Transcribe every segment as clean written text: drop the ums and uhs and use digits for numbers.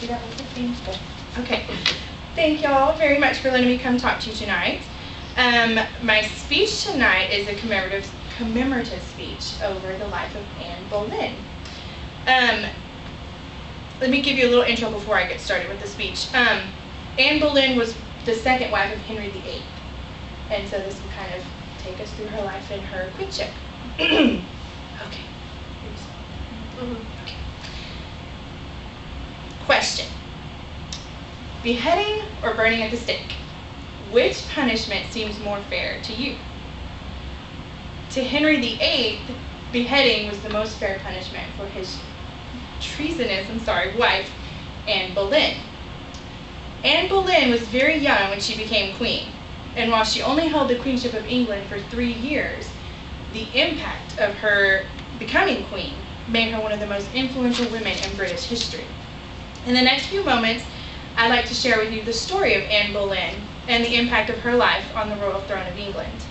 see that little thing? Okay. Thank y'all very much for letting me come talk to you tonight. My speech tonight is a commemorative speech over the life of Anne Boleyn. Let me give you a little intro before I get started with the speech. Anne Boleyn was the second wife of Henry VIII, and so this will kind of take us through her life and her queenship. Okay. Okay. Question. Beheading or burning at the stake? Which punishment seems more fair to you? To Henry VIII, beheading was the most fair punishment for his treasonous, wife, Anne Boleyn. Anne Boleyn was very young when she became queen, and while she only held the queenship of England for 3 years, the impact of her becoming queen made her one of the most influential women in British history. In the next few moments, I'd like to share with you the story of Anne Boleyn and the impact of her life on the royal throne of England.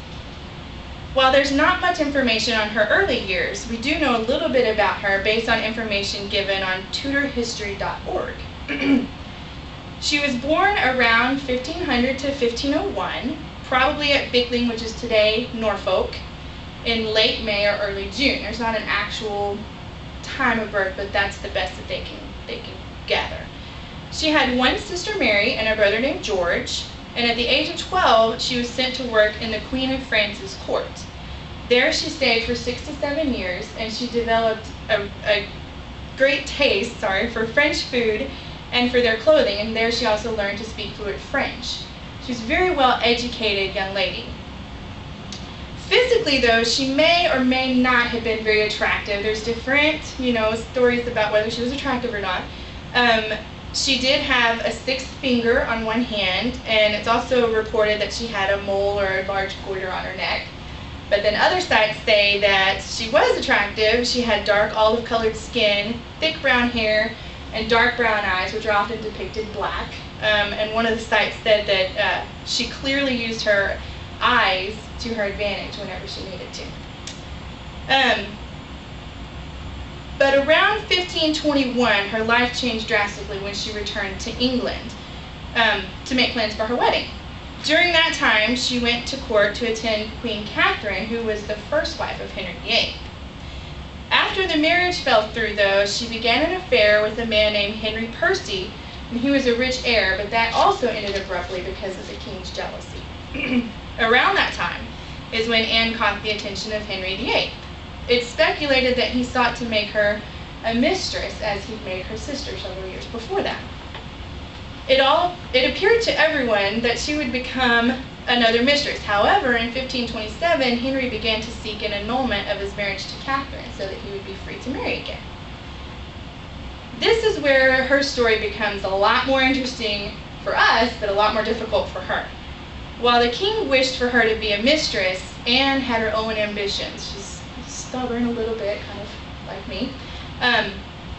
While there's not much information on her early years, we do know a little bit about her based on information given on tudorhistory.org. She was born around 1500 to 1501, probably at Bickling, which is today Norfolk, in late May or early June. There's not an actual time of birth, but that's the best that they can gather. She had one sister, Mary, and a brother named George, and at the age of 12, she was sent to work in the Queen of France's court. There she stayed for 6 to 7 years, and she developed a great taste, for French food and for their clothing, and there she also learned to speak fluent French. She was a very well-educated young lady. Physically, though, she may or may not have been very attractive. There's different, stories about whether she was attractive or not. She did have a 6th finger on one hand, and it's also reported that she had a mole or a large goiter on her neck. But then other sites say that she was attractive. She had dark olive-colored skin, thick brown hair, and dark brown eyes, which are often depicted black. And one of the sites said that she clearly used her eyes to her advantage whenever she needed to. But around 1521, her life changed drastically when she returned to England to make plans for her wedding. During that time, she went to court to attend Queen Catherine, who was the first wife of Henry VIII. After the marriage fell through, though, she began an affair with a man named Henry Percy, and he was a rich heir, but that also ended abruptly because of the king's jealousy. Around that time is when Anne caught the attention of Henry VIII. It's speculated that he sought to make her a mistress, as he'd made her sister several years before that. It appeared to everyone that she would become another mistress. However, in 1527, Henry began to seek an annulment of his marriage to Catherine so that he would be free to marry again. This is where her story becomes a lot more interesting for us, but a lot more difficult for her. While the king wished for her to be a mistress, Anne had her own ambitions. She's stubborn a little bit, kind of like me.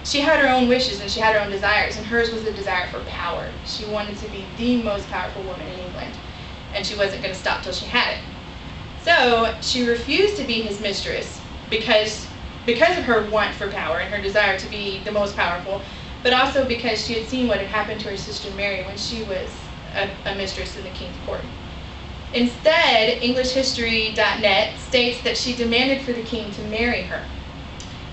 She had her own wishes and she had her own desires, and hers was a desire for power. She wanted to be the most powerful woman in England, and she wasn't going to stop till she had it. So she refused to be his mistress because of her want for power and her desire to be the most powerful, but also because she had seen what had happened to her sister Mary when she was a mistress in the king's court. Instead, EnglishHistory.net states that she demanded for the king to marry her.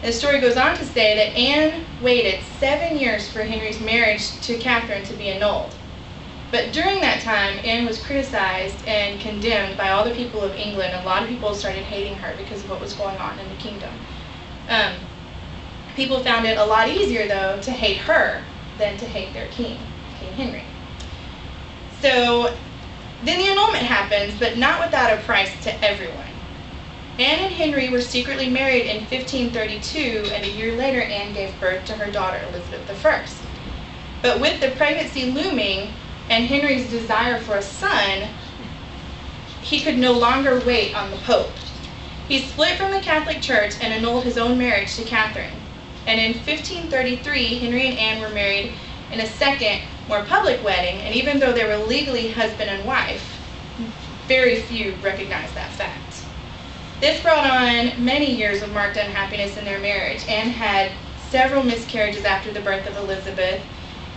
The story goes on to say that Anne waited 7 years for Henry's marriage to Catherine to be annulled. But during that time, Anne was criticized and condemned by all the people of England. A lot of people started hating her because of what was going on in the kingdom. People found it a lot easier, though, to hate her than to hate their king, King Henry. So then the annulment happens, but not without a price to everyone. Anne and Henry were secretly married in 1532, and a year later Anne gave birth to her daughter Elizabeth I. But with the pregnancy looming and Henry's desire for a son, he could no longer wait on the Pope. He split from the Catholic Church and annulled his own marriage to Catherine. And in 1533, Henry and Anne were married in a second, more public wedding, and even though they were legally husband and wife, very few recognized that fact. This brought on many years of marked unhappiness in their marriage. Anne had several miscarriages after the birth of Elizabeth,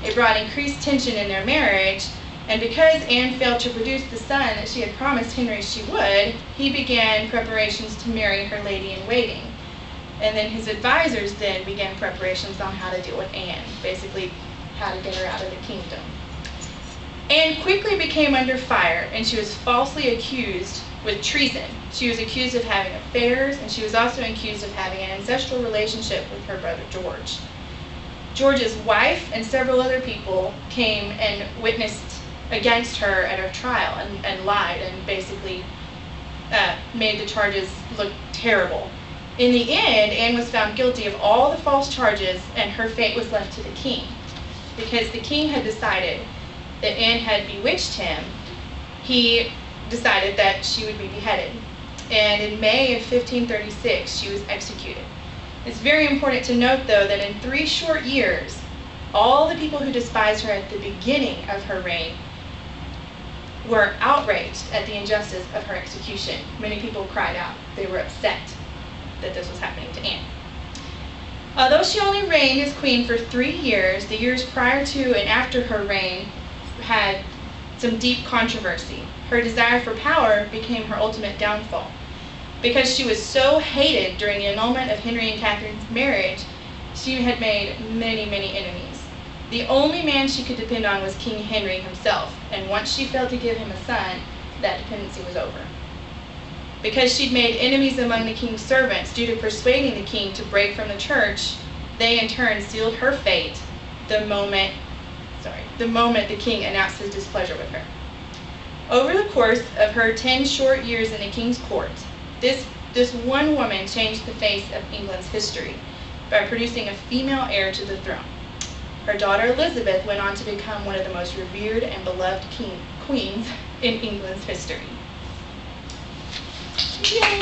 It brought increased tension in their marriage, and because Anne failed to produce the son that she had promised Henry she would, he began preparations to marry her lady-in-waiting. And then his advisors then began preparations on how to deal with Anne, basically how to get her out of the kingdom. Anne quickly became under fire, and she was falsely accused with treason. She was accused of having affairs, and she was also accused of having an ancestral relationship with her brother George. George's wife and several other people came and witnessed against her at her trial and lied and basically made the charges look terrible. In the end, Anne was found guilty of all the false charges, and her fate was left to the king. Because the king had decided that Anne had bewitched him, he decided that she would be beheaded. And in May of 1536, she was executed. It's very important to note, though, that in 3 short years, all the people who despised her at the beginning of her reign were outraged at the injustice of her execution. Many people cried out. They were upset that this was happening to Anne. Although she only reigned as queen for 3 years, the years prior to and after her reign had some deep controversy. Her desire for power became her ultimate downfall. Because she was so hated during the annulment of Henry and Catherine's marriage, she had made many, many enemies. The only man she could depend on was King Henry himself, and once she failed to give him a son, that dependency was over. Because she'd made enemies among the king's servants due to persuading the king to break from the church, they in turn sealed her fate the moment the king announced his displeasure with her. Over the course of her 10 short years in the king's court, this one woman changed the face of England's history by producing a female heir to the throne. Her daughter Elizabeth went on to become one of the most revered and beloved queens in England's history. Yay!